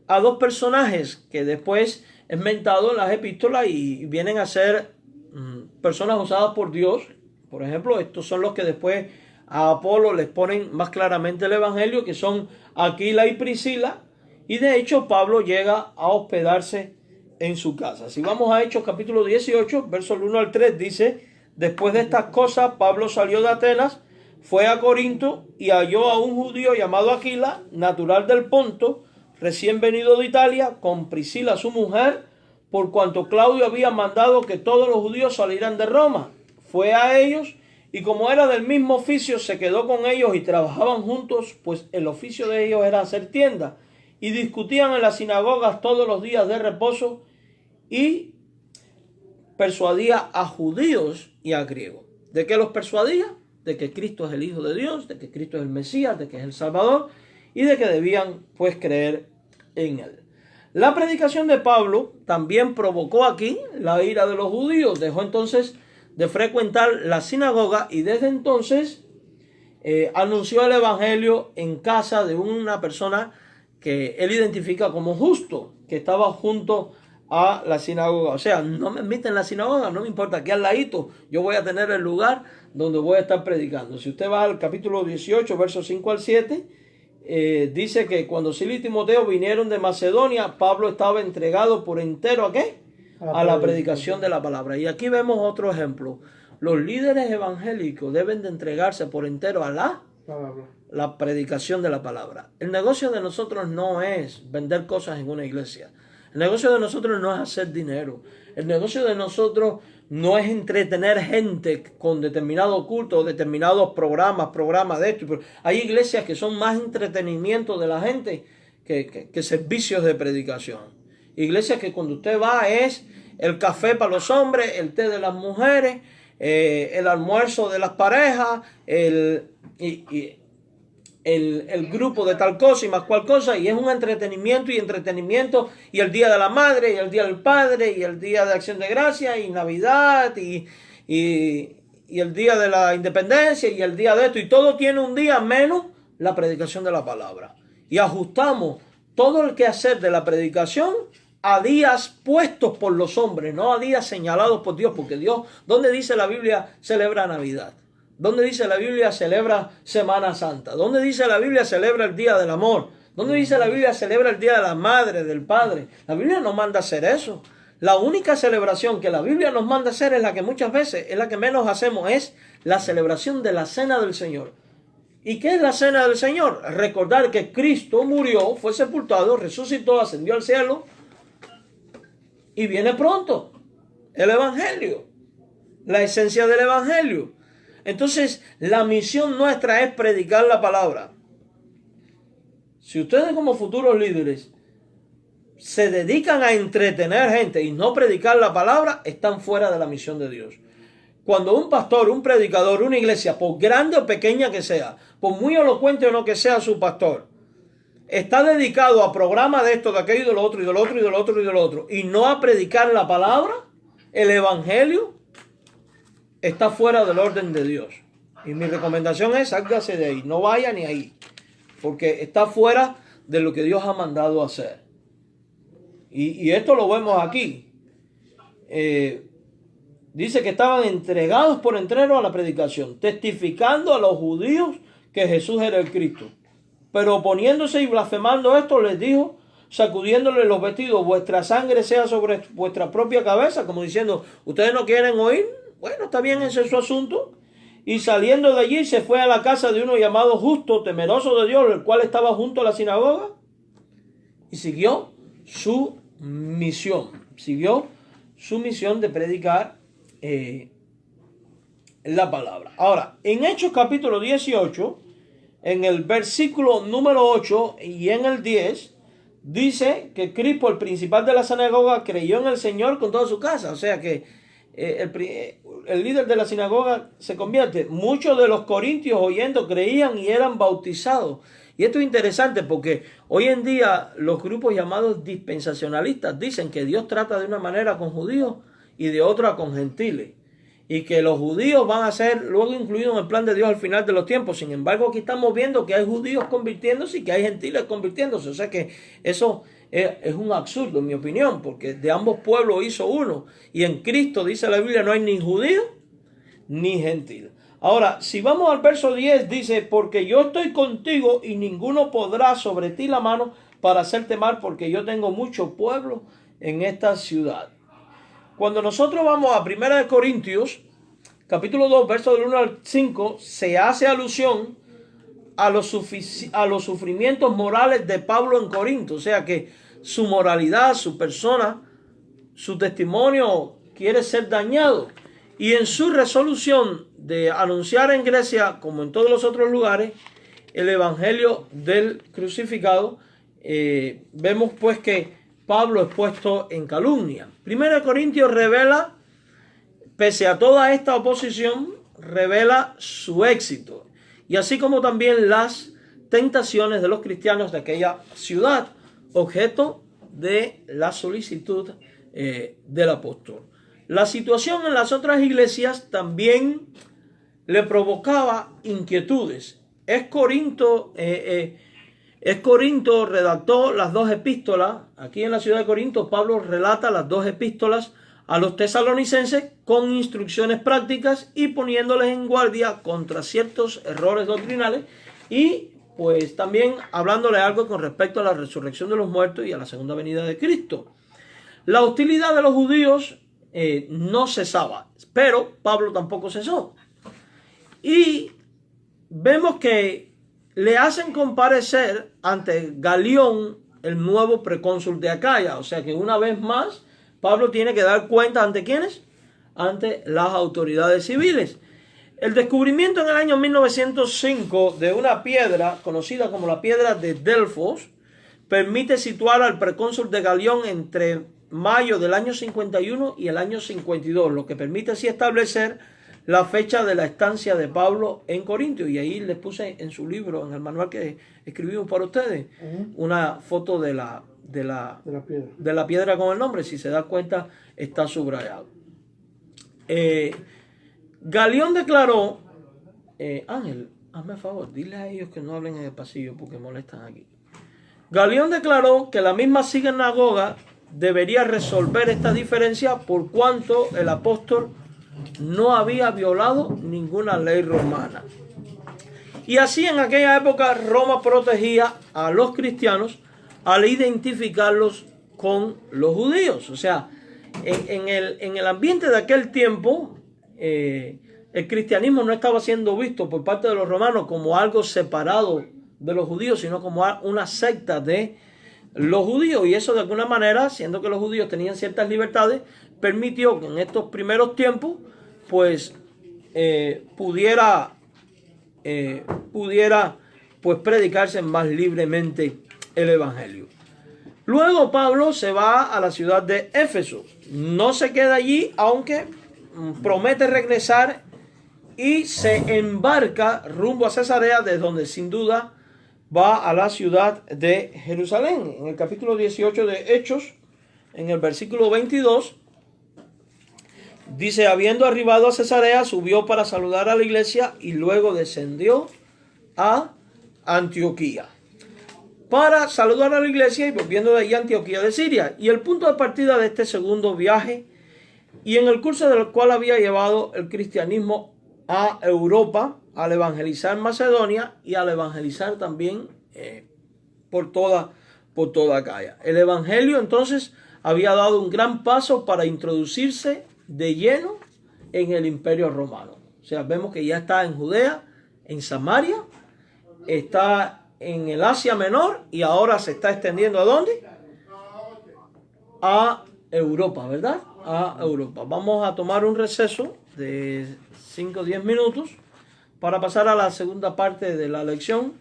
a dos personajes que después es mentado en las epístolas y vienen a ser personas usadas por Dios. Por ejemplo, estos son los que después a Apolo les ponen más claramente el evangelio, que son Aquila y Priscila. Y de hecho Pablo llega a hospedarse en su casa. Si vamos a Hechos capítulo 18, versos 1 al 3, dice: después de estas cosas, Pablo salió de Atenas, fue a Corinto y halló a un judío llamado Aquila, natural del Ponto, recién venido de Italia, con Priscila su mujer, por cuanto Claudio había mandado que todos los judíos salieran de Roma. Fue a ellos, y como era del mismo oficio, se quedó con ellos y trabajaban juntos, pues el oficio de ellos era hacer tiendas. Y discutían en las sinagogas todos los días de reposo, y persuadía a judíos y a griegos. ¿De qué los persuadía? De que Cristo es el Hijo de Dios, de que Cristo es el Mesías, de que es el Salvador, y de que debían pues creer en él. La predicación de Pablo también provocó aquí la ira de los judíos. Dejó entonces de frecuentar la sinagoga, y desde entonces anunció el evangelio en casa de una persona que él identifica como justo, que estaba junto a la sinagoga. O sea, no me inviten en la sinagoga, no me importa, aquí al ladito yo voy a tener el lugar donde voy a estar predicando. Si usted va al capítulo 18, versos 5 al 7, dice que cuando Sila y Timoteo vinieron de Macedonia, Pablo estaba entregado por entero ¿a qué? A la predicación de la palabra. Y aquí vemos otro ejemplo. Los líderes evangélicos deben de entregarse por entero a la predicación de la palabra. El negocio de nosotros no es vender cosas en una iglesia. El negocio de nosotros no es hacer dinero. El negocio de nosotros no es entretener gente con determinado culto, determinados programas de esto. Pero hay iglesias que son más entretenimiento de la gente que servicios de predicación. Iglesias que cuando usted va es el café para los hombres, el té de las mujeres, el almuerzo de las parejas, el grupo de tal cosa y más cual cosa, y es un entretenimiento y el día de la madre y el día del padre y el día de acción de gracia y Navidad y el día de la independencia y el día de esto, y todo tiene un día menos la predicación de la palabra. Y ajustamos todo el quehacer de la predicación a días puestos por los hombres, no a días señalados por Dios, porque Dios, ¿dónde dice la Biblia celebra Navidad? ¿Dónde dice la Biblia celebra Semana Santa? ¿Dónde dice la Biblia celebra el Día del Amor? ¿Dónde dice la Biblia celebra el Día de la Madre, del Padre? La Biblia no manda hacer eso. La única celebración que la Biblia nos manda hacer es la que muchas veces es la que menos hacemos, es la celebración de la Cena del Señor. ¿Y qué es la Cena del Señor? Recordar que Cristo murió, fue sepultado, resucitó, ascendió al cielo y viene pronto. El Evangelio, la esencia del Evangelio. Entonces, la misión nuestra es predicar la palabra. Si ustedes como futuros líderes se dedican a entretener gente y no predicar la palabra, están fuera de la misión de Dios. Cuando un pastor, un predicador, una iglesia, por grande o pequeña que sea, por muy elocuente o no que sea su pastor, está dedicado a programas de esto, de aquello, de lo otro, y de lo otro, y de lo otro, y de lo otro, y no a predicar la palabra, el evangelio, está fuera del orden de Dios. Y mi recomendación es, sálgase de ahí, no vaya ni ahí, porque está fuera de lo que Dios ha mandado hacer. Y esto lo vemos aquí. Dice que estaban entregados por entero a la predicación, testificando a los judíos que Jesús era el Cristo. Pero oponiéndose y blasfemando esto, les dijo, sacudiéndole los vestidos, vuestra sangre sea sobre vuestra propia cabeza, como diciendo, ¿ustedes no quieren oír? Bueno, está bien, ese es su asunto. Y saliendo de allí se fue a la casa de uno llamado Justo, temeroso de Dios, el cual estaba junto a la sinagoga, y siguió su misión. Siguió su misión de predicar la palabra. Ahora, en Hechos capítulo 18, en el versículo número 8 y en el 10, dice que Crispo, el principal de la sinagoga, creyó en el Señor con toda su casa. O sea que el líder de la sinagoga se convierte. Muchos de los corintios oyendo creían y eran bautizados. Y esto es interesante porque hoy en día los grupos llamados dispensacionalistas dicen que Dios trata de una manera con judíos y de otra con gentiles. Y que los judíos van a ser luego incluidos en el plan de Dios al final de los tiempos. Sin embargo, aquí estamos viendo que hay judíos convirtiéndose y que hay gentiles convirtiéndose. O sea que eso es un absurdo, en mi opinión, porque de ambos pueblos hizo uno. Y en Cristo, dice la Biblia, no hay ni judío ni gentil. Ahora, si vamos al verso 10, dice, porque yo estoy contigo y ninguno podrá sobre ti la mano para hacerte mal, porque yo tengo mucho pueblo en esta ciudad. Cuando nosotros vamos a 1 Corintios, capítulo 2, verso del 1 al 5, se hace alusión a los sufrimientos morales de Pablo en Corinto. O sea que su moralidad, su persona, su testimonio quiere ser dañado. Y en su resolución de anunciar en Grecia, como en todos los otros lugares, el evangelio del crucificado, vemos pues que Pablo es puesto en calumnia. 1 Corintios revela, pese a toda esta oposición, revela su éxito. Y así como también las tentaciones de los cristianos de aquella ciudad, objeto de la solicitud del apóstol. La situación en las otras iglesias también le provocaba inquietudes. Corinto redactó las dos epístolas. Aquí en la ciudad de Corinto, Pablo relata las dos epístolas a los tesalonicenses con instrucciones prácticas y poniéndoles en guardia contra ciertos errores doctrinales y pues también hablándole algo con respecto a la resurrección de los muertos y a la segunda venida de Cristo. La hostilidad de los judíos no cesaba, pero Pablo tampoco cesó. Y vemos que le hacen comparecer ante Galión, el nuevo precónsul de Acaya. O sea que una vez más, Pablo tiene que dar cuenta ante ¿quiénes? Ante las autoridades civiles. El descubrimiento en el año 1905 de una piedra conocida como la piedra de Delfos permite situar al precónsul de Galión entre mayo del año 51 y el año 52, lo que permite así establecer la fecha de la estancia de Pablo en Corintio. Y ahí les puse en su libro, en el manual que escribimos para ustedes, una foto de la piedra con el nombre. Si se da cuenta, está subrayado. Galión declaró, Ángel, hazme favor, dile a ellos que no hablen en el pasillo porque molestan aquí. Galión declaró que la misma sinagoga debería resolver esta diferencia por cuanto el apóstol no había violado ninguna ley romana. Y así en aquella época Roma protegía a los cristianos al identificarlos con los judíos. O sea, en el ambiente de aquel tiempo, el cristianismo no estaba siendo visto por parte de los romanos como algo separado de los judíos, sino como una secta de los judíos. Y eso de alguna manera, siendo que los judíos tenían ciertas libertades, permitió que en estos primeros tiempos pues pudiera pues predicarse más libremente el evangelio. Luego Pablo se va a la ciudad de Éfeso. No se queda allí, aunque promete regresar y se embarca rumbo a Cesarea, desde donde sin duda va a la ciudad de Jerusalén. En el capítulo 18 de Hechos, en el versículo 22, dice: habiendo arribado a Cesarea, subió para saludar a la iglesia y luego descendió a Antioquía para saludar a la iglesia, y volviendo de allí a Antioquía de Siria. Y el punto de partida de este segundo viaje, y en el curso del cual había llevado el cristianismo a Europa, al evangelizar Macedonia y al evangelizar también por toda Acaya. El evangelio entonces había dado un gran paso para introducirse de lleno en el imperio romano. O sea, vemos que ya está en Judea, en Samaria, está en el Asia Menor y ahora se está extendiendo ¿a dónde? A Europa, ¿verdad? A Europa. Vamos a tomar un receso de 5 o 10 minutos para pasar a la segunda parte de la lección,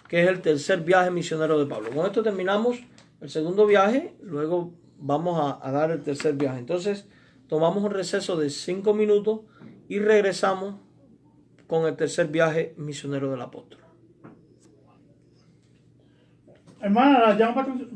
que es el tercer viaje misionero de Pablo. Con esto terminamos el segundo viaje, luego vamos a dar el tercer viaje. Entonces, tomamos un receso de 5 minutos y regresamos con el tercer viaje misionero del apóstol. Hermana, la llama para tu...